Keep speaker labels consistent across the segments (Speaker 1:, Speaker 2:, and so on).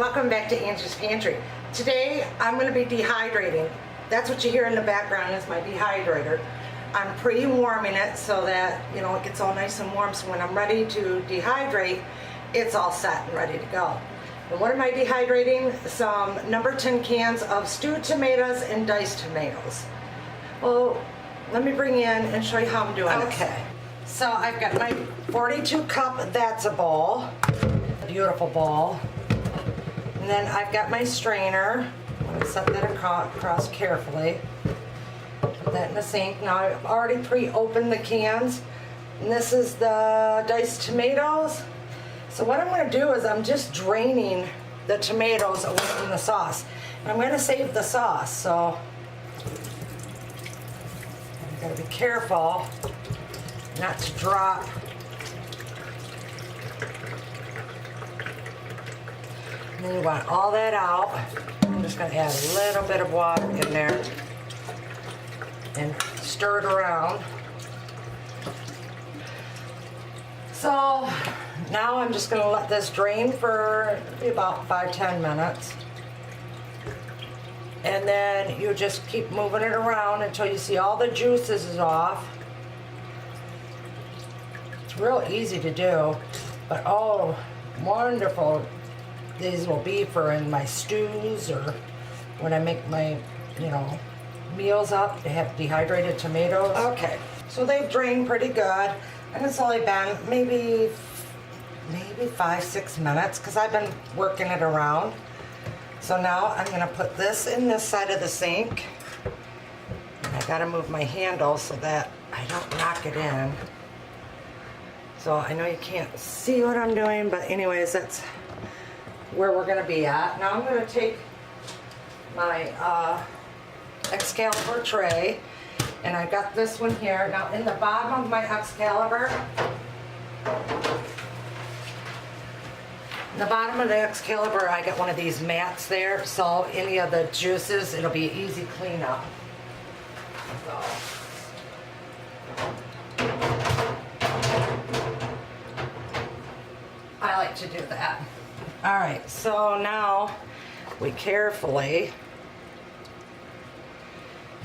Speaker 1: welcome back to Angie's Pantry. Today I'm going to be dehydrating. That's what you hear in the background is my dehydrator. I'm pre-warming it so that it gets all nice and warm, so when I'm ready to dehydrate, it's all set and ready to go. And what am I dehydrating? Some number 10 cans of stewed tomatoes and diced tomatoes. Well, let me bring in and show you how I'm doing it. Okay, so I've got my 42 cup, that's a bowl, beautiful bowl. And then I've got my strainer. I'm going to set that across carefully. Put that in the sink. Now I've already pre-opened the cans. And this is the diced tomatoes. So what I'm going to do is I'm just draining the tomatoes away from the sauce. And I'm going to save the sauce, so I've got to be careful not to drop and then you want all that out. I'm just going to add a little bit of water in there and stir it around. So now I'm just going to let this drain for about 5-10 minutes. And then you just keep moving it around until you see all the juices is off. It's real easy to do, but oh, wonderful these will be for in my stews or when I make my, meals up. They have dehydrated tomatoes. Okay, so they've drained pretty good. And it's only been maybe 5-6 minutes because I've been working it around. So now I'm going to put this in this side of the sink. And I got to move my handle so that I don't knock it in. So I know you can't see what I'm doing, but anyways, that's where we're going to be at. Now I'm going to take my Excalibur tray. And I got this one here. Now in the bottom of my Excalibur, in the bottom of the Excalibur, I got one of these mats there, so any of the juices, it'll be easy cleanup. So. I like to do that. All right, so now we carefully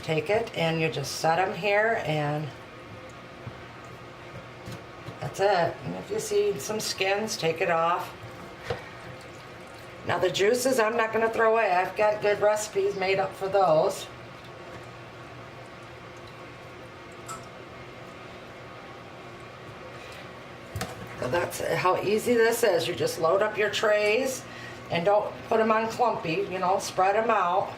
Speaker 1: take it and you just set them here and that's it. And if you see some skins, take it off. Now the juices I'm not going to throw away. I've got good recipes made up for those. So that's how easy this is. You just load up your trays and don't put them on clumpy, spread them out.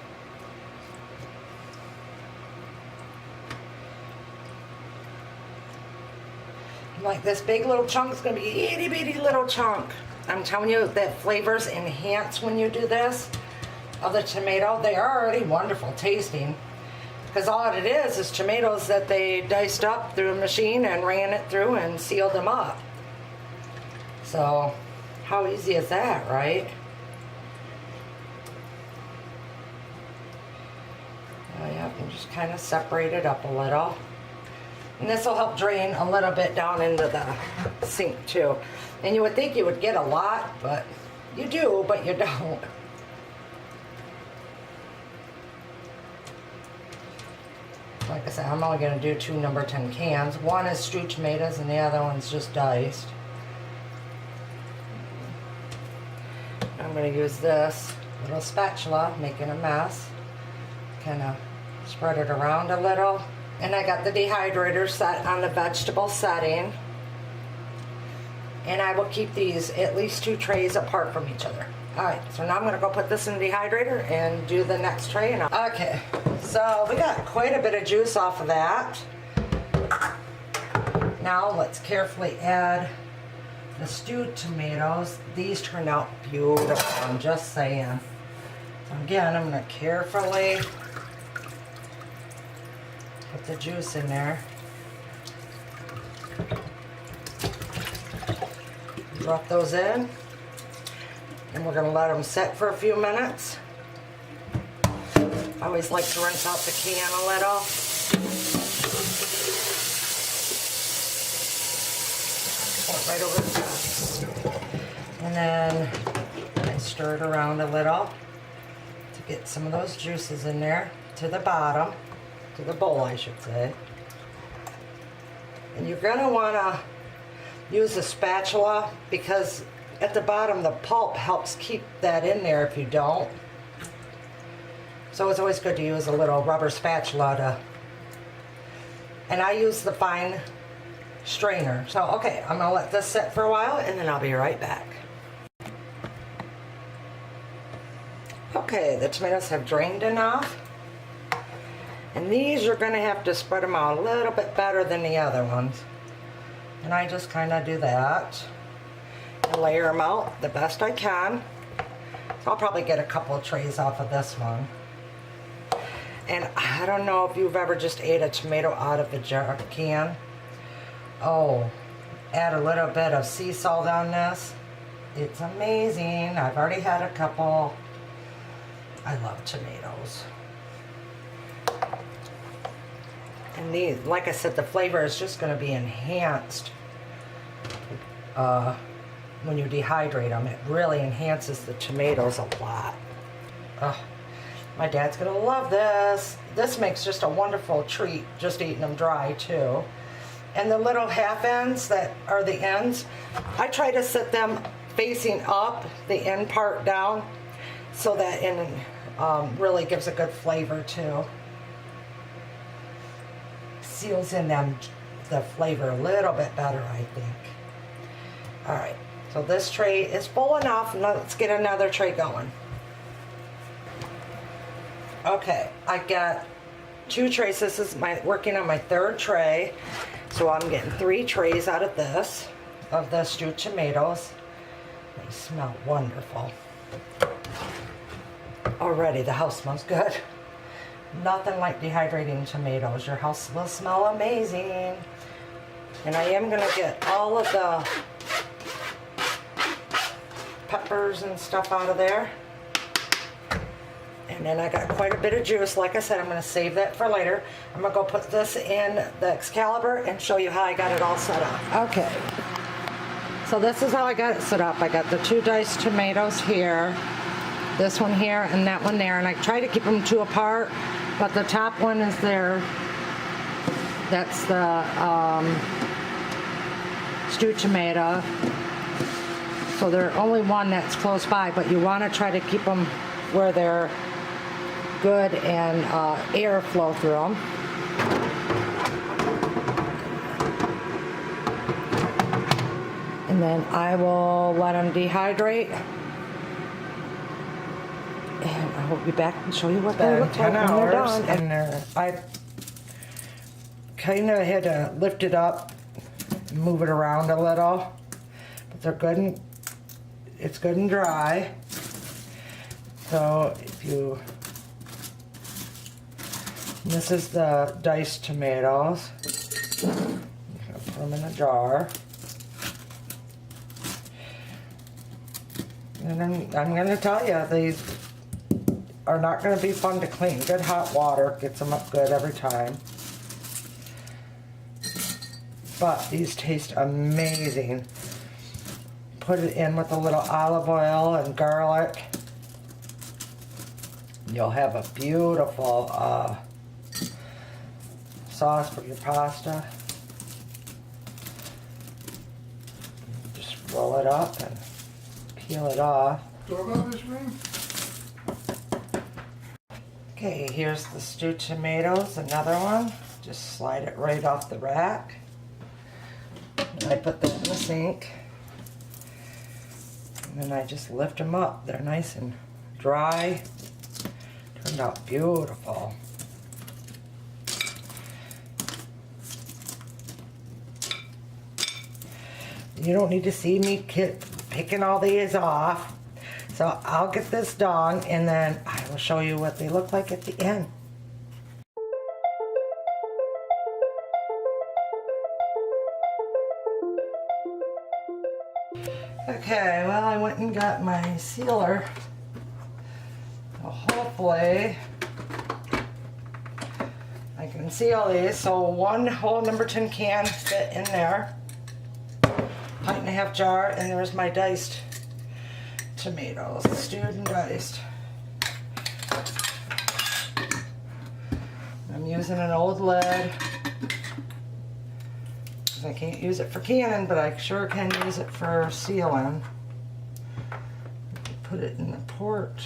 Speaker 1: Like this big little chunk is going to be itty bitty little chunk. I'm telling you that flavors enhance when you do this of the tomato. They are already wonderful tasting because all it is tomatoes that they diced up through a machine and ran it through and sealed them up. So how easy is that, right? Oh yeah, and just kind of separate it up a little. And this will help drain a little bit down into the sink too. And you would think you would get a lot, but you do, but you don't. Like I said, I'm only going to do 2 number 10 cans. One is stewed tomatoes and the other one's just diced. I'm going to use this little spatula, making a mess. Kind of spread it around a little. And I got the dehydrator set on the vegetable setting. And I will keep these at least 2 trays apart from each other. Alright, so now I'm going to go put this in the dehydrator and do the next tray. Okay, so we got quite a bit of juice off of that. Now let's carefully add the stewed tomatoes. These turned out beautiful, I'm just saying. So again, I'm going to carefully put the juice in there. Drop those in. And we're going to let them set for a few minutes. I always like to rinse out the can a little. Pour it right over the top. And then I and stir it around a little to get some of those juices in there to the bottom, to the bowl I should say. And you're gonna wanna use a spatula because at the bottom the pulp helps keep that in there if you don't. So it's always good to use a little rubber spatula to, and I use the fine strainer. So okay, I'm gonna let this sit for a while and then I'll be right back. Okay, the tomatoes have drained enough. And these you're gonna have to spread them out a little bit better than the other ones. And I just kind of do that and layer them out the best I can. So I'll probably get a couple of trays off of this one. And I don't know if you've ever just ate a tomato out of a jar can. Oh, add a little bit of sea salt on this. It's amazing. I've already had a couple. I love tomatoes. And these, like I said, the flavor is just going to be enhanced when you dehydrate them. It really enhances the tomatoes a lot. My dad's going to love this. This makes just a wonderful treat, just eating them dry too. And the little half ends that are the ends, I try to set them facing up, the end part down, so that it really gives a good flavor too. Seals in them the flavor a little bit better, I think. All right, so this tray is full enough. Let's get another tray going. Okay, I got 2 trays. This is working on my 3rd tray. So I'm getting 3 trays out of this, of the stewed tomatoes. They smell wonderful. Already the house smells good. Nothing like dehydrating tomatoes. Your house will smell amazing. And I am going to get all of the peppers and stuff out of there. And then I got quite a bit of juice. Like I said, I'm going to save that for later. I'm going to go put this in the Excalibur and show you how I got it all set up. Okay. So this is how I got it set up. I got the 2 diced tomatoes here, this one here, and that one there. And I try to keep them 2 apart, but the top one is there. That's the stewed tomato. So there's only one that's close by, but you want to try to keep them where they're good and air flow through them. And then I will let them dehydrate. And I will be back and show you what they look like when they're done. And I kind of had to lift it up, move it around a little. But they're good and it's good and dry. So if you, this is the diced tomatoes. I'm gonna put them in a jar. And then I'm gonna tell you, these are not gonna be fun to clean. Good hot water gets them up good every time. But these taste amazing. Put it in with a little olive oil and garlic. You'll have a beautiful sauce for your pasta. Just roll it up and peel it off. Okay, here's the stewed tomatoes, another one. Just slide it right off the rack. And I put that in the sink. And then I just lift them up. They're nice and dry. Turned out beautiful. You don't need to see me picking all these off. So I'll get this done and then I will show you what they look like at the end. Okay, well I went and got my sealer. So hopefully I can seal these. So one whole number 10 can fit in there. Pint and a half jar, and there's my diced tomatoes, stewed and diced. I'm using an old lid. I can't use it for canning, but I sure can use it for sealing. Put it in the port.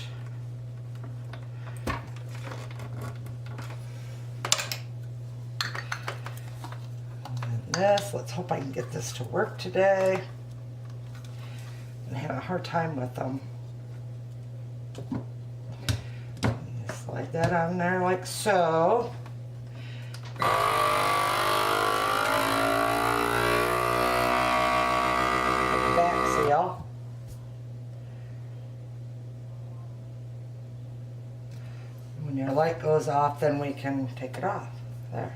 Speaker 1: And this, let's hope I can get this to work today. I'm having a hard time with them. Slide that on there like so. When your light goes off, then we can take it off. There.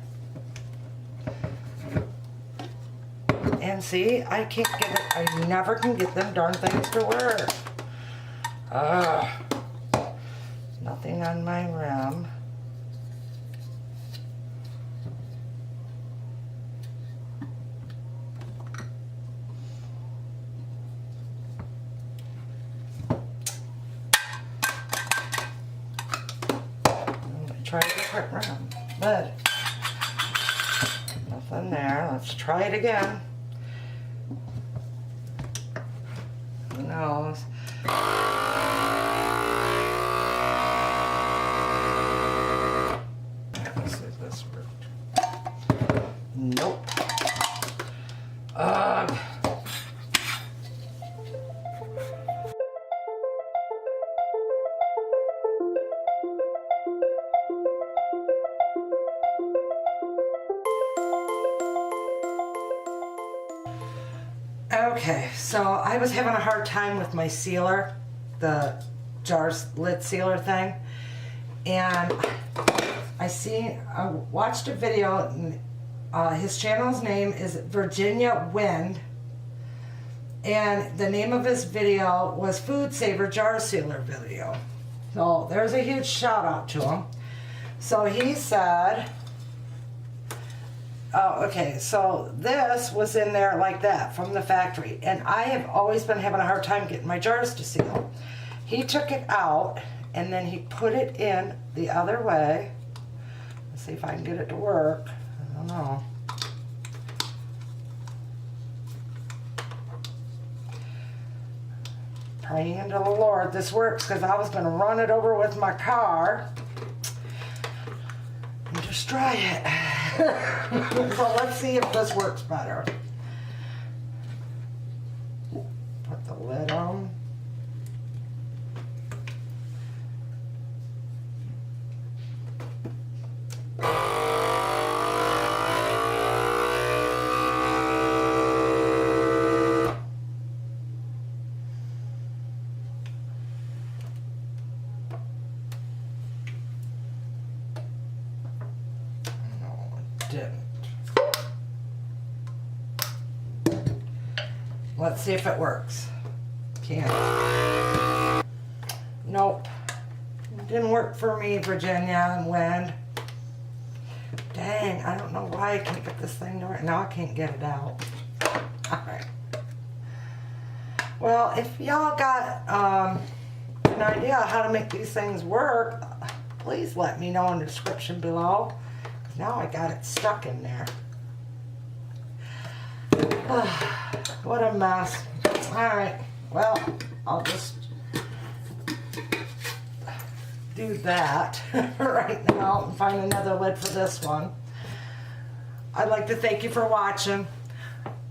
Speaker 1: And see, I can't get it. I never can get them darn things to work. Nothing on my rim. Try a different rim, but nothing there. Let's try it again. Who knows? Let's see if this worked. Nope. Okay, so I was having a hard time with my sealer, the jar's lid sealer thing, and I watched a video, his channel's name is Virginia Wind, and the name of his video was Food Saver Jar Sealer video. So there's a huge shout out to him. So he said, oh, okay, so this was in there like that from the factory, and I have always been having a hard time getting my jars to seal. He took it out, and then he put it in the other way. Let's see if I can get it to work. I don't know. Praying to the Lord this works, because I was going to run it over with my car and destroy it. So let's see if this works better. Put the lid on. Didn't. Let's see if it works. Can't. Nope. It didn't work for me, Virginia and Wind. Dang, I don't know why I can't get this thing to work. Now I can't get it out. Alright. Well, if y'all got an idea how to make these things work, please let me know in the description below. Now I got it stuck in there. What a mess. Alright, well, I'll just do that right now and find another lid for this one. I'd like to thank you for watching.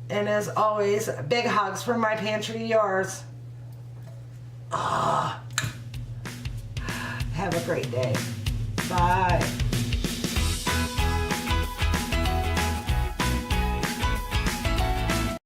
Speaker 1: And as always, big hugs from my pantry to yours. Have a great day. Bye.